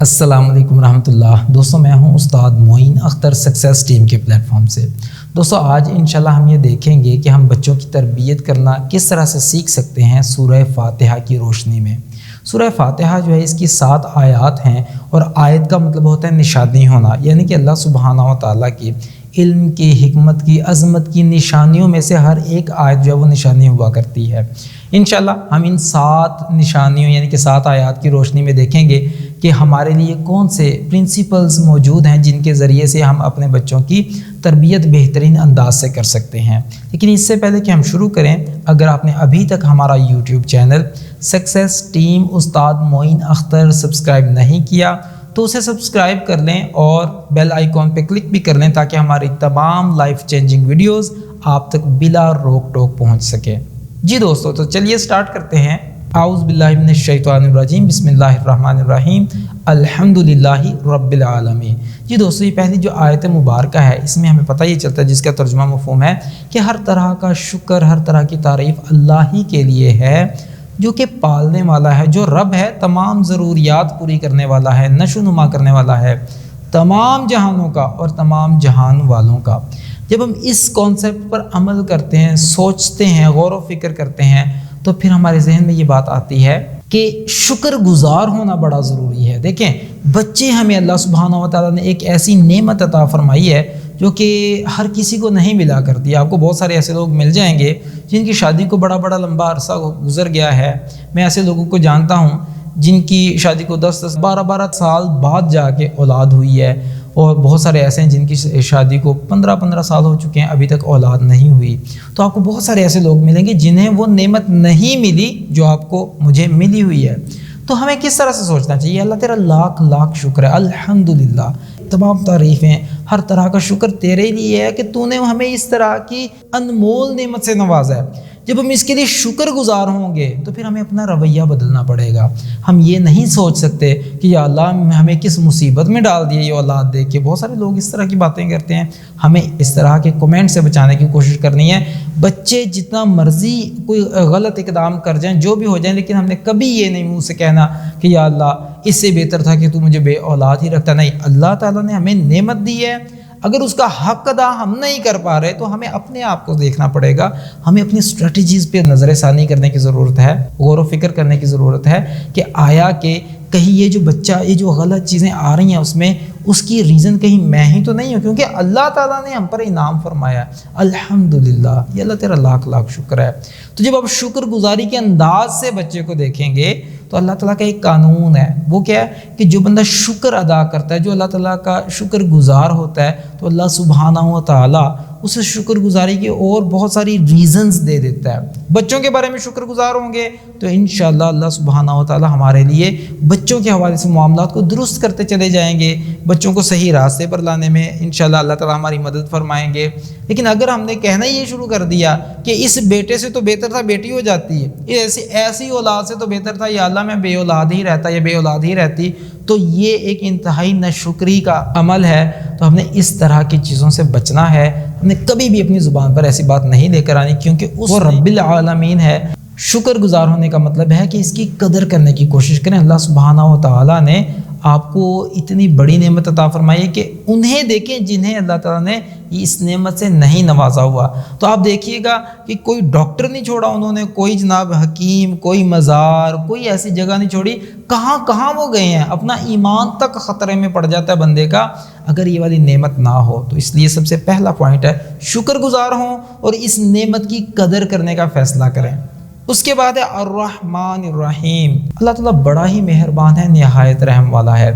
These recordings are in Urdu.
السلام علیکم ورحمۃ اللہ۔ دوستوں میں ہوں استاد معین اختر سکسیس ٹیم کے پلیٹ فارم سے۔ دوستوں آج انشاءاللہ ہم یہ دیکھیں گے کہ ہم بچوں کی تربیت کرنا کس طرح سے سیکھ سکتے ہیں سورہ فاتحہ کی روشنی میں۔ سورہ فاتحہ جو ہے اس کی 7 آیات ہیں اور آیت کا مطلب ہوتا ہے نشانی ہونا، یعنی کہ اللہ سبحانہ و تعالیٰ کی علم کی، حکمت کی، عظمت کی نشانیوں میں سے ہر ایک آیت جو ہے وہ نشانی ہوا کرتی ہے۔ انشاءاللہ ہم ان 7 نشانیوں یعنی کہ 7 آیات کی روشنی میں دیکھیں گے کہ ہمارے لیے کون سے پرنسپلز موجود ہیں جن کے ذریعے سے ہم اپنے بچوں کی تربیت بہترین انداز سے کر سکتے ہیں۔ لیکن اس سے پہلے کہ ہم شروع کریں، اگر آپ نے ابھی تک ہمارا یوٹیوب چینل سکسیس ٹیم استاد معین اختر سبسکرائب نہیں کیا تو اسے سبسکرائب کر لیں اور بیل آئیکن پہ کلک بھی کر لیں تاکہ ہماری تمام لائف چینجنگ ویڈیوز آپ تک بلا روک ٹوک پہنچ سکے۔ جی دوستو، تو چلیے سٹارٹ کرتے ہیں۔ اعوذ باللہ من الشیطان الرجیم، بسم اللہ الرحمن الرحیم، الحمدللہ رب العالمین۔ جی دوستو، یہ پہلی جو آیت مبارکہ ہے اس میں ہمیں پتہ یہ چلتا ہے، جس کا ترجمہ مفہوم ہے کہ ہر طرح کا شکر، ہر طرح کی تعریف اللہ ہی کے لیے ہے جو کہ پالنے والا ہے، جو رب ہے، تمام ضروریات پوری کرنے والا ہے، نشو نما کرنے والا ہے، تمام جہانوں کا اور تمام جہان والوں کا۔ جب ہم اس کانسیپٹ پر عمل کرتے ہیں، سوچتے ہیں، غور و فکر کرتے ہیں تو پھر ہمارے ذہن میں یہ بات آتی ہے کہ شکر گزار ہونا بڑا ضروری ہے۔ دیکھیں، بچے ہمیں اللہ سبحانہ و تعالیٰ نے ایک ایسی نعمت عطا فرمائی ہے جو کہ ہر کسی کو نہیں ملا کرتی۔ آپ کو بہت سارے ایسے لوگ مل جائیں گے جن کی شادی کو بڑا لمبا عرصہ گزر گیا ہے۔ میں ایسے لوگوں کو جانتا ہوں جن کی شادی کو 10 12 سال بعد جا کے اولاد ہوئی ہے، اور بہت سارے ایسے ہیں جن کی شادی کو 15 سال ہو چکے ہیں، ابھی تک اولاد نہیں ہوئی۔ تو آپ کو بہت سارے ایسے لوگ ملیں گے جنہیں وہ نعمت نہیں ملی جو آپ کو مجھے ملی ہوئی ہے۔ تو ہمیں کس طرح سے سوچنا چاہیے؟ اللہ تیرا لاکھ شکر ہے، الحمدللہ، تمام تعریفیں، ہر طرح کا شکر تیرے لیے ہے کہ تو نے ہمیں اس طرح کی انمول نعمت سے نوازا ہے۔ جب ہم اس کے لیے شکر گزار ہوں گے تو پھر ہمیں اپنا رویہ بدلنا پڑے گا۔ ہم یہ نہیں سوچ سکتے کہ یا اللہ ہمیں کس مصیبت میں ڈال دیا یہ اولاد دیکھ کے۔ بہت سارے لوگ اس طرح کی باتیں کرتے ہیں۔ ہمیں اس طرح کے کمنٹ سے بچانے کی کوشش کرنی ہے۔ بچے جتنا مرضی کوئی غلط اقدام کر جائیں، جو بھی ہو جائیں، لیکن ہم نے کبھی یہ نہیں منہ سے کہنا کہ یا اللہ اس سے بہتر تھا کہ تو مجھے بے اولاد ہی رکھتا۔ نہیں، اللہ تعالیٰ نے ہمیں نعمت دی ہے، اگر اس کا حق ادا ہم نہیں کر پا رہے تو ہمیں اپنے آپ کو دیکھنا پڑے گا۔ ہمیں اپنی اسٹریٹجیز پہ نظر ثانی کرنے کی ضرورت ہے، غور و فکر کرنے کی ضرورت ہے کہ آیا کہ کہیں یہ جو بچہ، یہ جو غلط چیزیں آ رہی ہیں اس میں اس کی ریزن کہیں میں ہی تو نہیں ہوں، کیونکہ اللہ تعالیٰ نے ہم پر انعام فرمایا ہے۔ الحمدللہ، یہ اللہ تیرا لاکھ شکر ہے۔ تو جب آپ شکر گزاری کے انداز سے بچے کو دیکھیں گے تو اللہ تعالیٰ کا ایک قانون ہے، وہ کیا ہے کہ جو بندہ شکر ادا کرتا ہے، جو اللہ تعالیٰ کا شکر گزار ہوتا ہے، تو اللہ سبحانہ و تعالیٰ اسے شکر گزاری کے اور بہت ساری ریزنز دے دیتا ہے۔ بچوں کے بارے میں شکر گزار ہوں گے تو انشاءاللہ اللہ سبحانہ و تعالیٰ ہمارے لیے بچوں کے حوالے سے معاملات کو درست کرتے چلے جائیں گے، بچوں کو صحیح راستے پر لانے میں انشاءاللہ اللہ تعالیٰ ہماری مدد فرمائیں گے۔ لیکن اگر ہم نے کہنا یہ شروع کر دیا کہ اس بیٹے سے تو بہتر تھا بیٹی ہو جاتی ہے، ایسی اولاد سے تو بہتر تھا یا اللہ میں بے اولاد ہی رہتا یا بے اولاد ہی رہتی، تو یہ ایک انتہائی ناشکری کا عمل ہے۔ تو ہم نے اس طرح کی چیزوں سے بچنا ہے۔ ہم نے کبھی بھی اپنی زبان پر ایسی بات نہیں لے کر آنی، کیونکہ وہ رب العالمین ہے۔ شکر گزار ہونے کا مطلب ہے کہ اس کی قدر کرنے کی کوشش کریں۔ اللہ سبحانہ و تعالیٰ نے آپ کو اتنی بڑی نعمت عطا فرمائی ہے کہ انہیں دیکھیں جنہیں اللہ تعالیٰ نے اس نعمت سے نہیں نوازا ہوا۔ تو آپ دیکھیے گا کہ کوئی ڈاکٹر نہیں چھوڑا انہوں نے، کوئی جناب حکیم، کوئی مزار، کوئی ایسی جگہ نہیں چھوڑی۔ کہاں وہ گئے ہیں، اپنا ایمان تک خطرے میں پڑ جاتا ہے بندے کا اگر یہ والی نعمت نہ ہو۔ تو اس لیے سب سے پہلا پوائنٹ ہے شکر گزار ہوں اور اس نعمت کی قدر کرنے کا فیصلہ کریں۔ اس کے بعد ہے الرحمن الرحیم، اللہ تعالیٰ بڑا ہی مہربان ہے، نہایت رحم والا ہے۔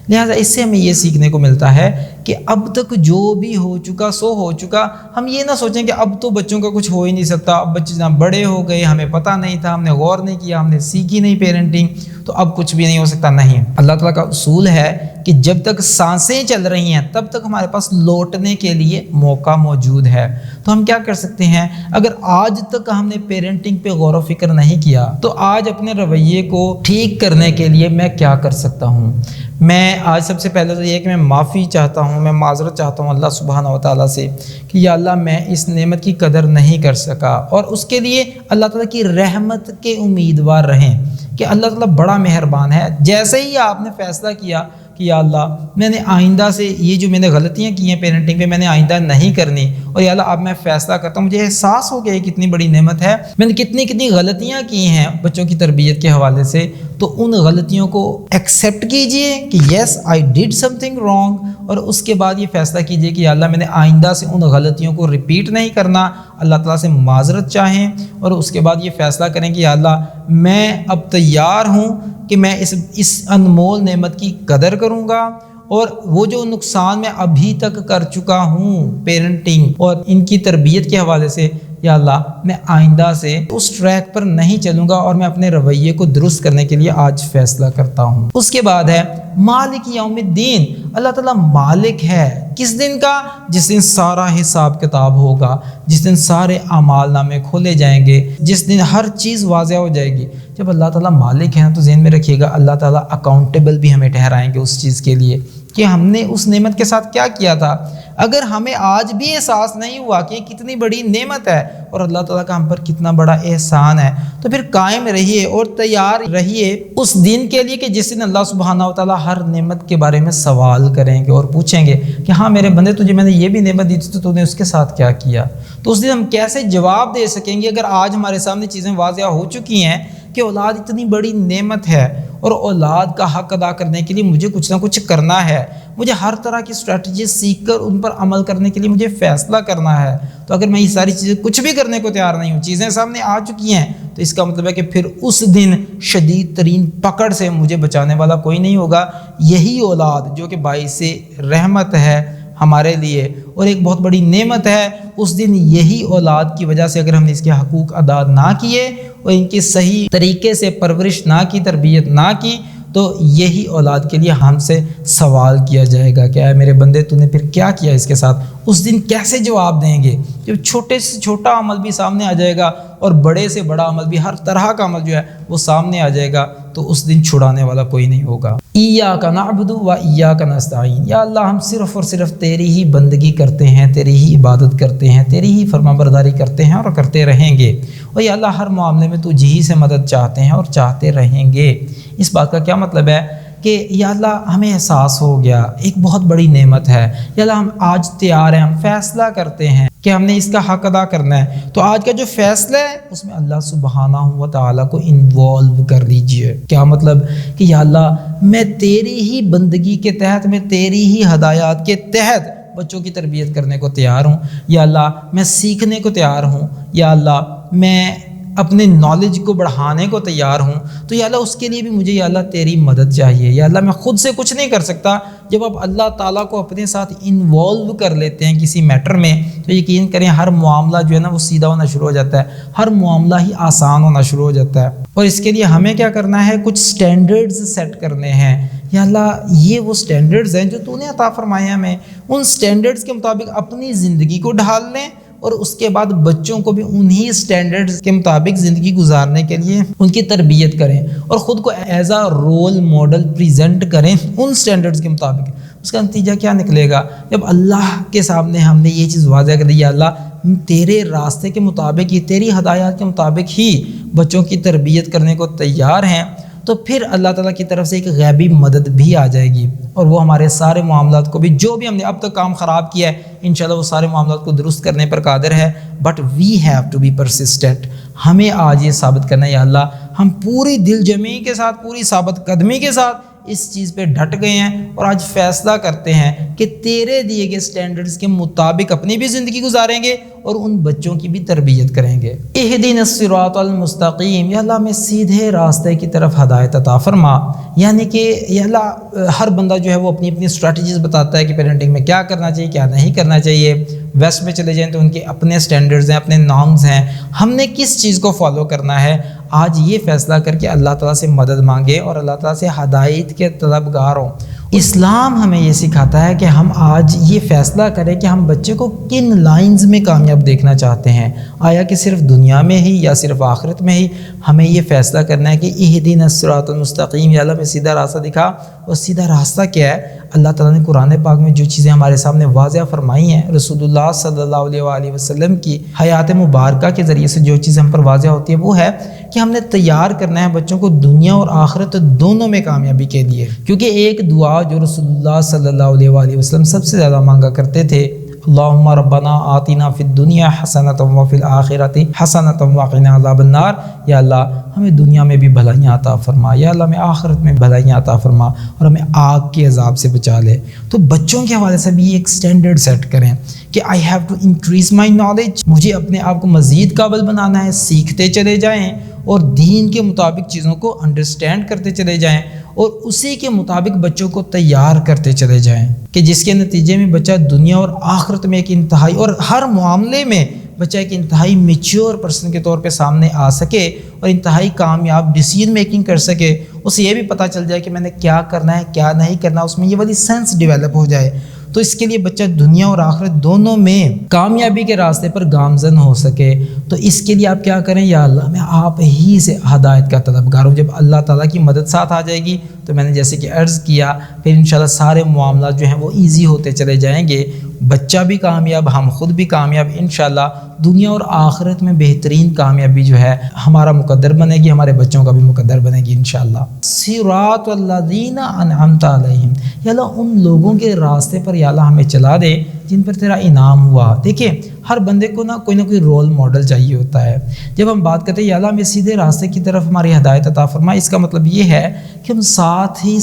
لہٰذا اس سے ہمیں یہ سیکھنے کو ملتا ہے کہ اب تک جو بھی ہو چکا سو ہو چکا۔ ہم یہ نہ سوچیں کہ اب تو بچوں کا کچھ ہو ہی نہیں سکتا، اب بچے جہاں بڑے ہو گئے، ہمیں پتہ نہیں تھا، ہم نے غور نہیں کیا، ہم نے سیکھی نہیں پیرنٹنگ، تو اب کچھ بھی نہیں ہو سکتا۔ نہیں، اللہ تعالیٰ کا اصول ہے کہ جب تک سانسیں چل رہی ہیں تب تک ہمارے پاس لوٹنے کے لیے موقع موجود ہے۔ تو ہم کیا کر سکتے ہیں؟ اگر آج تک ہم نے پیرنٹنگ پہ غور و فکر نہیں کیا تو آج اپنے رویے کو ٹھیک کرنے کے لیے میں کیا کر سکتا ہوں؟ میں آج سب سے پہلے تو یہ کہ میں معافی چاہتا ہوں، میں معذرت چاہتا ہوں اللہ سبحانہ و تعالیٰ سے کہ یا اللہ میں اس نعمت کی قدر نہیں کر سکا، اور اس کے لیے اللہ تعالیٰ کی رحمت کے امیدوار رہیں کہ اللہ تعالیٰ بڑا مہربان ہے۔ جیسے ہی آپ نے فیصلہ کیا کہ یا اللہ میں نے آئندہ سے یہ جو میں نے غلطیاں کی ہیں پیرنٹنگ پہ میں نے آئندہ نہیں کرنی، اور یا اللہ اب میں فیصلہ کرتا ہوں، مجھے احساس ہو گیا یہ کتنی بڑی نعمت ہے، میں نے کتنی غلطیاں کی ہیں بچوں کی تربیت کے حوالے سے، تو ان غلطیوں کو ایکسیپٹ کیجئے کہ yes I did something wrong, اور اس کے بعد یہ فیصلہ کیجئے کہ یا اللہ میں نے آئندہ سے ان غلطیوں کو ریپیٹ نہیں کرنا، اللہ تعالیٰ سے معذرت چاہیں، اور اس کے بعد یہ فیصلہ کریں کہ یا اللہ میں اب تیار ہوں کہ میں اس انمول نعمت کی قدر کروں گا، اور وہ جو نقصان میں ابھی تک کر چکا ہوں پیرنٹنگ اور ان کی تربیت کے حوالے سے، یا اللہ میں آئندہ سے اس ٹریک پر نہیں چلوں گا، اور میں اپنے رویے کو درست کرنے کے لیے آج فیصلہ کرتا ہوں۔ اس کے بعد ہے مالک یوم الدین، اللہ تعالیٰ مالک ہے کس دن کا؟ جس دن سارا حساب کتاب ہوگا، جس دن سارے اعمال نامے کھولے جائیں گے، جس دن ہر چیز واضح ہو جائے گی۔ جب اللہ تعالیٰ مالک ہیں تو ذہن میں رکھیے گا اللہ تعالیٰ اکاؤنٹیبل بھی ہمیں ٹھہرائیں گے اس چیز کے لیے کہ ہم نے اس نعمت کے ساتھ کیا کیا تھا۔ اگر ہمیں آج بھی احساس نہیں ہوا کہ کتنی بڑی نعمت ہے اور اللہ تعالیٰ کا ہم پر کتنا بڑا احسان ہے، تو پھر قائم رہیے اور تیار رہیے اس دن کے لیے کہ جس دن اللہ سبحانہ و تعالیٰ ہر نعمت کے بارے میں سوال کریں گے اور پوچھیں گے کہ ہاں میرے بندے تجھے میں نے یہ بھی نعمت دی تھی تو نے اس کے ساتھ کیا کیا؟ تو اس دن ہم کیسے جواب دے سکیں گے اگر آج ہمارے سامنے چیزیں واضح ہو چکی ہیں کہ اولاد اتنی بڑی نعمت ہے، اور اولاد کا حق ادا کرنے کے لیے مجھے کچھ نہ کچھ کرنا ہے، مجھے ہر طرح کی اسٹریٹجی سیکھ کر ان پر عمل کرنے کے لیے مجھے فیصلہ کرنا ہے۔ تو اگر میں یہ ساری چیزیں کچھ بھی کرنے کو تیار نہیں ہوں، چیزیں سامنے آ چکی ہیں، تو اس کا مطلب ہے کہ پھر اس دن شدید ترین پکڑ سے مجھے بچانے والا کوئی نہیں ہوگا۔ یہی اولاد جو کہ باعث رحمت ہے ہمارے لیے اور ایک بہت بڑی نعمت ہے، اس دن یہی اولاد کی وجہ سے اگر ہم نے اس کے حقوق ادا نہ کیے اور ان کی صحیح طریقے سے پرورش نہ کی، تربیت نہ کی، تو یہی اولاد کے لیے ہم سے سوال کیا جائے گا کہ اے میرے بندے تو نے پھر کیا کیا اس کے ساتھ؟ اس دن کیسے جواب دیں گے؟ جب چھوٹے سے چھوٹا عمل بھی سامنے آ جائے گا اور بڑے سے بڑا عمل بھی، ہر طرح کا عمل جو ہے وہ سامنے آ جائے گا، تو اس دن چھڑانے والا کوئی نہیں ہوگا۔ ایاک نعبد و ایاک نستعین، یا اللہ ہم صرف اور صرف تیری ہی بندگی کرتے ہیں، تیری ہی عبادت کرتے ہیں، تیری ہی فرمانبرداری کرتے ہیں اور کرتے رہیں گے، اور یا اللہ ہر معاملے میں تو جی سے مدد چاہتے ہیں اور چاہتے رہیں گے۔ اس بات کا کیا مطلب ہے کہ یا اللہ ہمیں احساس ہو گیا ایک بہت بڑی نعمت ہے، یا اللہ ہم آج تیار ہیں، ہم فیصلہ کرتے ہیں کہ ہم نے اس کا حق ادا کرنا ہے، تو آج کا جو فیصلہ ہے اس میں اللہ سبحانہ و تعالیٰ کو انوالو کر لیجئے۔ کیا مطلب کہ یا اللہ میں تیری ہی بندگی کے تحت، میں تیری ہی ہدایات کے تحت بچوں کی تربیت کرنے کو تیار ہوں، یا اللہ میں سیکھنے کو تیار ہوں، یا اللہ میں اپنے نالج کو بڑھانے کو تیار ہوں، تو یا اللہ اس کے لیے بھی مجھے یا اللہ تیری مدد چاہیے۔ یا اللہ میں خود سے کچھ نہیں کر سکتا۔ جب آپ اللہ تعالیٰ کو اپنے ساتھ انوالو کر لیتے ہیں کسی میٹر میں، تو یقین کریں ہر معاملہ جو ہے نا وہ سیدھا ہونا شروع ہو جاتا ہے، ہر معاملہ ہی آسان ہونا شروع ہو جاتا ہے۔ اور اس کے لیے ہمیں کیا کرنا ہے؟ کچھ سٹینڈرڈز سیٹ کرنے ہیں۔ یا اللہ یہ وہ سٹینڈرڈز ہیں جو تو نے عطا فرمائے ہیں ہمیں، ان سٹینڈرڈز کے مطابق اپنی زندگی کو ڈھال لیں، اور اس کے بعد بچوں کو بھی انہی سٹینڈرڈز کے مطابق زندگی گزارنے کے لیے ان کی تربیت کریں، اور خود کو as a role model present کریں ان سٹینڈرڈز کے مطابق۔ اس کا نتیجہ کیا نکلے گا؟ جب اللہ کے سامنے ہم نے یہ چیز واضح کر دی، یا اللہ تیرے راستے کے مطابق ہی، تیری ہدایات کے مطابق ہی بچوں کی تربیت کرنے کو تیار ہیں، تو پھر اللہ تعالیٰ کی طرف سے ایک غیبی مدد بھی آ جائے گی، اور وہ ہمارے سارے معاملات کو بھی، جو بھی ہم نے اب تک کام خراب کیا ہے انشاءاللہ وہ سارے معاملات کو درست کرنے پر قادر ہے۔ But we have to be persistent, ہمیں آج یہ ثابت کرنا ہے یا اللہ ہم پوری دل جمعی کے ساتھ، پوری ثابت قدمی کے ساتھ اس چیز پہ ڈٹ گئے ہیں، اور آج فیصلہ کرتے ہیں کہ تیرے دیے گئے سٹینڈرڈز کے مطابق اپنی بھی زندگی گزاریں گے اور ان بچوں کی بھی تربیت کریں گے۔ اہدنا الصراط المستقیم، یا اللہ ہمیں سیدھے راستے کی طرف ہدایت عطا فرما۔ یعنی کہ یا اللہ ہر بندہ جو ہے وہ اپنی اپنی اسٹریٹجیز بتاتا ہے کہ پیرنٹنگ میں کیا کرنا چاہیے، کیا نہیں کرنا چاہیے۔ ویسٹ میں چلے جائیں تو ان کے اپنے سٹینڈرڈز ہیں، اپنے نارمز ہیں، ہم نے کس چیز کو فالو کرنا ہے۔ آج یہ فیصلہ کر کے اللہ تعالیٰ سے مدد مانگے اور اللہ تعالیٰ سے ہدایت کے طلبگار ہوں۔ اسلام ہمیں یہ سکھاتا ہے کہ ہم آج یہ فیصلہ کریں کہ ہم بچے کو کن لائنز میں کامیاب دیکھنا چاہتے ہیں، آیا کہ صرف دنیا میں ہی یا صرف آخرت میں ہی۔ ہمیں یہ فیصلہ کرنا ہے کہ اہدنا الصراط المستقیم، یا اللہ میں سیدھا راستہ دکھا۔ اور سیدھا راستہ کیا ہے؟ اللہ تعالیٰ نے قرآن پاک میں جو چیزیں ہمارے سامنے واضح فرمائی ہیں، رسول اللہ صلی اللہ علیہ وآلہ وسلم کی حیات مبارکہ کے ذریعے سے جو چیزیں ہم پر واضح ہوتی ہیں، وہ ہے کہ ہم نے تیار کرنا ہے بچوں کو دنیا اور آخرت دونوں میں کامیابی کے لیے۔ کیونکہ ایک دعا جو رسول اللہ صلی اللہ علیہ وآلہ وسلم سب سے زیادہ مانگا کرتے تھے، اللہم ربنا آتنا فی الدنیا حسنۃ وفی الآخرۃ حسنۃ وقنا عذاب النار، یا اللہ ہمیں دنیا میں بھی بھلائیاں عطا فرما، یا اللہ ہمیں آخرت میں بھلائیاں عطا فرما، اور ہمیں آگ کے عذاب سے بچا لے۔ تو بچوں کے حوالے سے بھی ایک سٹینڈرڈ سیٹ کریں کہ I have to increase my knowledge, مجھے اپنے آپ کو مزید قابل بنانا ہے، سیکھتے چلے جائیں اور دین کے مطابق چیزوں کو انڈرسٹینڈ کرتے چلے جائیں، اور اسی کے مطابق بچوں کو تیار کرتے چلے جائیں کہ جس کے نتیجے میں بچہ دنیا اور آخرت میں ایک انتہائی، اور ہر معاملے میں بچہ ایک انتہائی میچور پرسن کے طور پہ سامنے آ سکے اور انتہائی کامیاب ڈیسیژن میکنگ کر سکے۔ اسے یہ بھی پتہ چل جائے کہ میں نے کیا کرنا ہے کیا نہیں کرنا، اس میں یہ والی سینس ڈیولپ ہو جائے۔ تو اس کے لیے بچہ دنیا اور آخرت دونوں میں کامیابی کے راستے پر گامزن ہو سکے، تو اس کے لیے آپ کیا کریں؟ یا اللہ میں آپ ہی سے ہدایت کا طلبگار ہوں۔ جب اللہ تعالیٰ کی مدد ساتھ آ جائے گی تو میں نے جیسے کہ عرض کیا، پھر انشاءاللہ سارے معاملات جو ہیں وہ ایزی ہوتے چلے جائیں گے، بچہ بھی کامیاب، ہم خود بھی کامیاب، انشاءاللہ دنیا اور آخرت میں بہترین کامیابی جو ہے ہمارا مقدر بنے گی، ہمارے بچوں کا بھی مقدر بنے گی انشاءاللہ۔ صراط الذین انعمت علیہم، یا اللہ ان لوگوں کے راستے پر یا اللہ ہمیں چلا دے جن پر تیرا انعام ہوا۔ دیکھیں ہر بندے کو کوئی نہ کوئی رول ماڈل چاہیے ہوتا ہے۔ جب ہم بات کرتے ہیں یا اللہ ہمیں سیدھے راستے کی طرف ہماری ہدایت عطا فرما، اس کا مطلب یہ ہے کہ ہم ساتھ ہی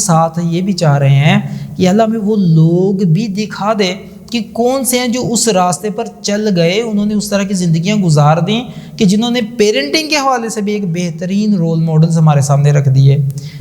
یہ بھی چاہ رہے ہیں کہ یا اللہ ہمیں وہ لوگ بھی دکھا دے کہ کون سے ہیں جو اس راستے پر چل گئے، انہوں نے اس طرح کی زندگیاں گزار دیں کہ جنہوں نے پیرنٹنگ کے حوالے سے بھی ایک بہترین رول ماڈلز ہمارے سامنے رکھ دیے۔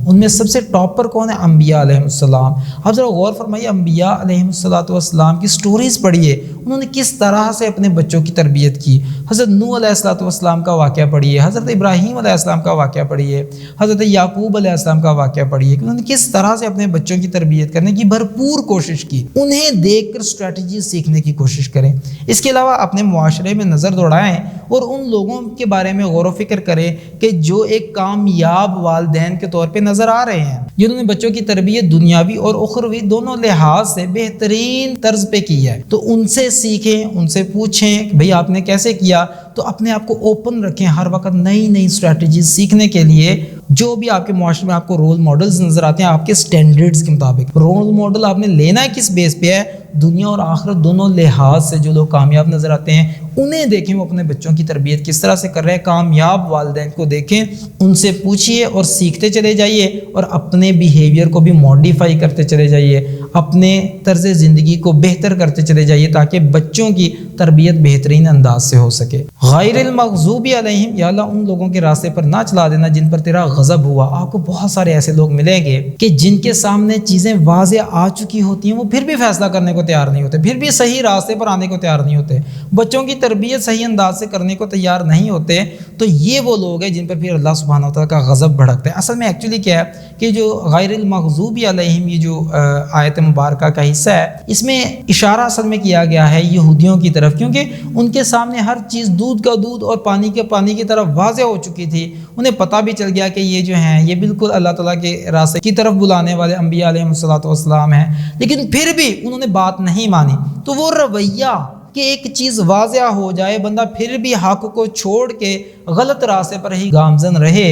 ان میں سب سے ٹاپ پر کون ہے؟ انبیاء علیہ السلام۔ آپ ذرا غور فرمائیے، انبیاء علیہ السلام کی سٹوریز پڑھیے، انہوں نے کس طرح سے اپنے بچوں کی تربیت کی۔ حضرت نوح علیہ السلام کا واقعہ پڑھیے، حضرت ابراہیم علیہ السلام کا واقعہ پڑھیے، حضرت یعقوب علیہ السلام کا واقعہ پڑھیے کہ انہوں نے کس طرح سے اپنے بچوں کی تربیت کرنے کی بھرپور کوشش کی۔ انہیں دیکھ کر اسٹریٹجی سیکھنے کی کوشش کریں۔ اس کے علاوہ اپنے معاشرے میں نظر دوڑائیں اور ان لوگوں کے بارے میں غور و فکر کریں کہ جو ایک کامیاب والدین کے طور پہ نظر آ رہے ہیں، جنہوں نے بچوں کی تربیت دنیاوی اور اخروی دونوں لحاظ سے بہترین طرز پہ کی ہے۔ تو ان سے سیکھیں، ان سے پوچھیں کہ بھئی آپ نے کیسے کیا۔ تو اپنے آپ کو اوپن رکھیں ہر وقت نئی اسٹریٹجیز سیکھنے کے لیے۔ جو بھی آپ کے معاشرے میں آپ کو رول ماڈلز نظر آتے ہیں آپ کے سٹینڈرڈز کے مطابق، رول ماڈل آپ نے لینا ہے کس بیس پہ ہے؟ دنیا اور آخرت دونوں لحاظ سے جو لوگ کامیاب نظر آتے ہیں انہیں دیکھیں وہ اپنے بچوں کی تربیت کس طرح سے کر رہے ہیں۔ کامیاب والدین کو دیکھیں، ان سے پوچھیے اور سیکھتے چلے جائیے، اور اپنے بیہیویئر کو بھی ماڈیفائی کرتے چلے جائیے، اپنے طرز زندگی کو بہتر کرتے چلے جائیے تاکہ بچوں کی تربیت بہترین انداز سے ہو سکے۔ غیر المغضوب علیہم، یا اللہ ان لوگوں کے راستے پر نہ چلا دینا جن پر تیرا غضب ہوا۔ آپ کو بہت سارے ایسے لوگ ملیں گے کہ جن کے سامنے چیزیں واضح آ چکی ہوتی ہیں، وہ پھر بھی فیصلہ کرنے کو تیار نہیں ہوتے، پھر بھی صحیح راستے پر آنے کو تیار نہیں ہوتے، بچوں کی تربیت صحیح انداز سے کرنے کو تیار نہیں ہوتے۔ تو یہ وہ لوگ ہیں جن پر پھر اللہ سبحانہ وتعالیٰ کا غضب بھڑکتا ہے۔ اصل میں ایکچولی کیا ہے کہ جو غیر المغضوب علیہم، یہ جو آیت مبارکہ کا حصہ ہے، اس میں اشارہ اصل میں کیا گیا ہے یہودیوں کی طرف، کیونکہ ان کے سامنے ہر چیز دودھ کا دودھ اور پانی کی طرف واضح ہو چکی تھی۔ انہیں پتہ بھی چل گیا کہ یہ جو ہیں یہ بالکل اللہ تعالیٰ کے راستے کی طرف بلانے والے انبیاء علیہ السلام ہیں، لیکن پھر بھی انہوں نے بات نہیں مانی۔ تو وہ رویہ کہ ایک چیز واضح ہو جائے بندہ پھر بھی حق کو چھوڑ کے غلط راستے پر ہی گامزن رہے،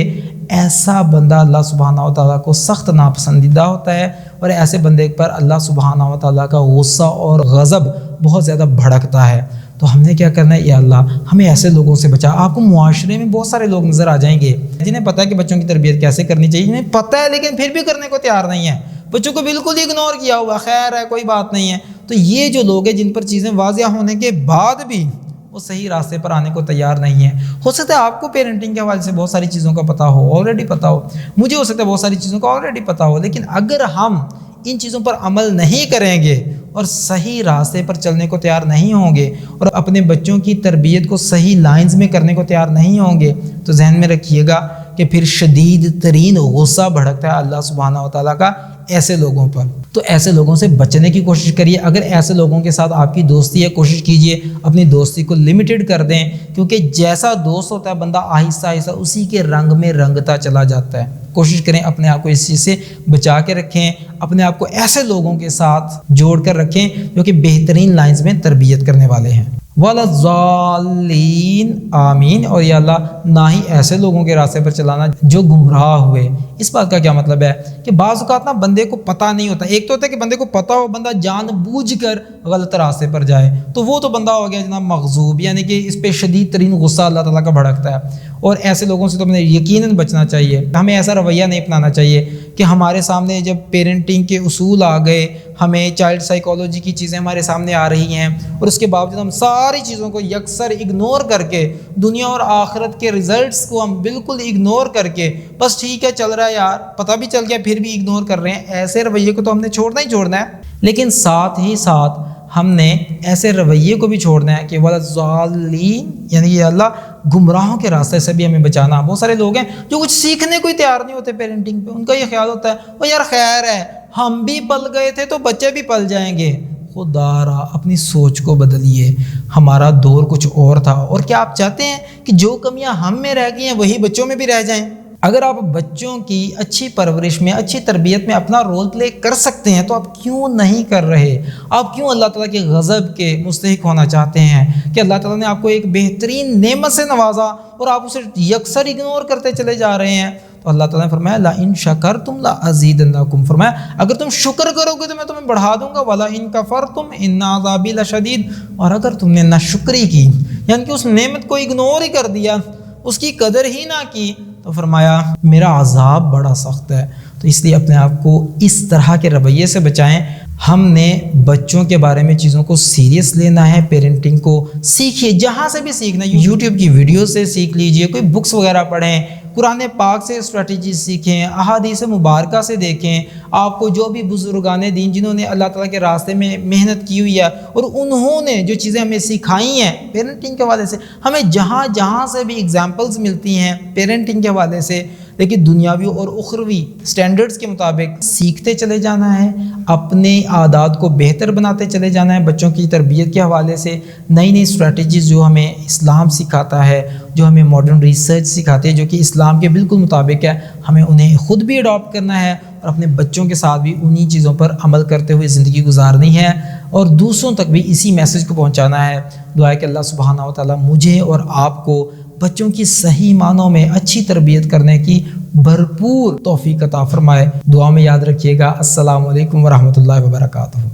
ایسا بندہ اللہ سبحانہ و تعالیٰ کو سخت ناپسندیدہ ہوتا ہے، اور ایسے بندے پر اللہ سبحانہ و تعالیٰ کا غصہ اور غضب بہت زیادہ بھڑکتا ہے۔ تو ہم نے کیا کرنا ہے؟ یا اللہ ہمیں ایسے لوگوں سے بچا۔ آپ کو معاشرے میں بہت سارے لوگ نظر آ جائیں گے جنہیں پتہ ہے کہ بچوں کی تربیت کیسے کرنی چاہیے، جنہیں پتہ ہے لیکن پھر بھی کرنے کو تیار نہیں ہے، بچوں کو بالکل اگنور کیا ہوا، خیر ہے کوئی بات نہیں ہے۔ تو یہ جو لوگ ہیں جن پر چیزیں واضح ہونے کے بعد بھی وہ صحیح راستے پر آنے کو تیار نہیں ہے۔ ہو سکتا ہے آپ کو پیرنٹنگ کے حوالے سے بہت ساری چیزوں کا پتہ ہو، آلریڈی پتہ ہو، مجھے ہو سکتا ہے بہت ساری چیزوں کا آلریڈی پتہ ہو، لیکن اگر ہم ان چیزوں پر عمل نہیں کریں گے اور صحیح راستے پر چلنے کو تیار نہیں ہوں گے اور اپنے بچوں کی تربیت کو صحیح لائنز میں کرنے کو تیار نہیں ہوں گے، تو ذہن میں رکھیے گا کہ پھر شدید ترین غصہ بھڑکتا ہے اللہ سبحانہ و تعالیٰ کا ایسے لوگوں پر۔ تو ایسے لوگوں سے بچنے کی کوشش کریے۔ اگر ایسے لوگوں کے ساتھ آپ کی دوستی ہے، کوشش کیجئے اپنی دوستی کو لمیٹڈ کر دیں، کیونکہ جیسا دوست ہوتا ہے بندہ آہستہ آہستہ اسی کے رنگ میں رنگتا چلا جاتا ہے۔ کوشش کریں اپنے آپ کو اس چیز سے بچا کے رکھیں، اپنے آپ کو ایسے لوگوں کے ساتھ جوڑ کر رکھیں جو کہ بہترین لائنز میں تربیت کرنے والے ہیں۔ وَلَضَّالِّينَ آمین۔ اور یا اللہ نہ ہی ایسے لوگوں کے راستے پر چلانا جو گمراہ ہوئے۔ اس بات کا کیا مطلب ہے کہ بعض اوقات نا بندے کو پتہ نہیں ہوتا، ایک تو ہوتا ہے کہ بندے کو پتہ ہو، بندہ جان بوجھ کر غلط راستے پر جائے، تو وہ تو بندہ ہو گیا جناب مغضوب، یعنی کہ اس پہ شدید ترین غصہ اللہ تعالیٰ کا بھڑکتا ہے۔ اور ایسے لوگوں سے تو ہمیں یقیناً بچنا چاہیے۔ ہمیں ایسا رویہ نہیں اپنانا چاہیے کہ ہمارے سامنے جب پیرنٹنگ کے اصول آ گئے، ہمیں چائلڈ سائیکالوجی کی چیزیں ہمارے سامنے آ رہی ہیں، اور اس کے باوجود ہم ساری چیزوں کو یکسر اگنور کر کے، دنیا اور آخرت کے ریزلٹس کو ہم بالکل اگنور کر کے، بس ٹھیک ہے چل رہا ہے یار، پتہ بھی چل گیا پھر بھی اگنور کر رہے ہیں، ایسے رویے کو تو ہم نے چھوڑنا ہی چھوڑنا ہے۔ لیکن ساتھ ہی ساتھ ہم نے ایسے رویے کو بھی چھوڑنا ہے کہ وَلَضَّالِّينَ، یعنی یہ اللہ گمراہوں کے راستے سے بھی ہمیں بچانا۔ بہت سارے لوگ ہیں جو کچھ سیکھنے کو ہی تیار نہیں ہوتے پیرنٹنگ پہ، ان کا یہ خیال ہوتا ہے وہ یار خیر ہے، ہم بھی پل گئے تھے تو بچے بھی پل جائیں گے۔ خدا را اپنی سوچ کو بدلیے، ہمارا دور کچھ اور تھا، اور کیا آپ چاہتے ہیں کہ جو کمیاں ہم میں رہ گئی ہیں وہی بچوں میں بھی رہ جائیں؟ اگر آپ بچوں کی اچھی پرورش میں، اچھی تربیت میں اپنا رول پلے کر سکتے ہیں تو آپ کیوں نہیں کر رہے؟ آپ کیوں اللہ تعالیٰ کے غضب کے مستحق ہونا چاہتے ہیں کہ اللہ تعالیٰ نے آپ کو ایک بہترین نعمت سے نوازا اور آپ اسے یکسر اگنور کرتے چلے جا رہے ہیں؟ تو اللہ تعالیٰ نے فرمایا لَإِن شَكَرْتُمْ لَأَزِيدَنَّكُمْ، فرمایا اگر تم شکر کرو گے تو میں تمہیں بڑھا دوں گا، وَلَئِن كَفَرْتُمْ إِنَّ عَذَابِي لَشَدِيدٌ، اور اگر تم نے ناشکری کی، یعنی کہ اس نعمت کو اگنور ہی کر دیا، اس کی قدر ہی نہ کی، تو فرمایا میرا عذاب بڑا سخت ہے۔ تو اس لیے اپنے آپ کو اس طرح کے رویے سے بچائیں۔ ہم نے بچوں کے بارے میں چیزوں کو سیریس لینا ہے، پیرنٹنگ کو سیکھیے، جہاں سے بھی سیکھنا ہے، یوٹیوب کی ویڈیو سے سیکھ لیجئے، کوئی بکس وغیرہ پڑھیں، قرآن پاک سے اسٹریٹجی سیکھیں، احادیث مبارکہ سے دیکھیں، آپ کو جو بھی بزرگان دین جنہوں نے اللہ تعالیٰ کے راستے میں محنت کی ہوئی ہے اور انہوں نے جو چیزیں ہمیں سکھائی ہیں پیرنٹنگ کے حوالے سے، ہمیں جہاں جہاں سے بھی اگزامپلز ملتی ہیں پیرنٹنگ کے حوالے سے، لیکن دنیاوی اور اخروی سٹینڈرڈز کے مطابق سیکھتے چلے جانا ہے، اپنے عادات کو بہتر بناتے چلے جانا ہے۔ بچوں کی تربیت کے حوالے سے نئی نئی اسٹریٹجیز جو ہمیں اسلام سکھاتا ہے، جو ہمیں ماڈرن ریسرچ سکھاتے ہیں، جو کہ اسلام کے بالکل مطابق ہے، ہمیں انہیں خود بھی اڈاپٹ کرنا ہے اور اپنے بچوں کے ساتھ بھی انہی چیزوں پر عمل کرتے ہوئے زندگی گزارنی ہے اور دوسروں تک بھی اسی میسج کو پہنچانا ہے۔ دعا ہے کہ اللہ سبحانہ و تعالیٰ مجھے اور آپ کو بچوں کی صحیح معنوں میں اچھی تربیت کرنے کی بھرپور توفیق عطا فرمائے۔ دعا میں یاد رکھیے گا۔ السلام علیکم ورحمۃ اللہ وبرکاتہ۔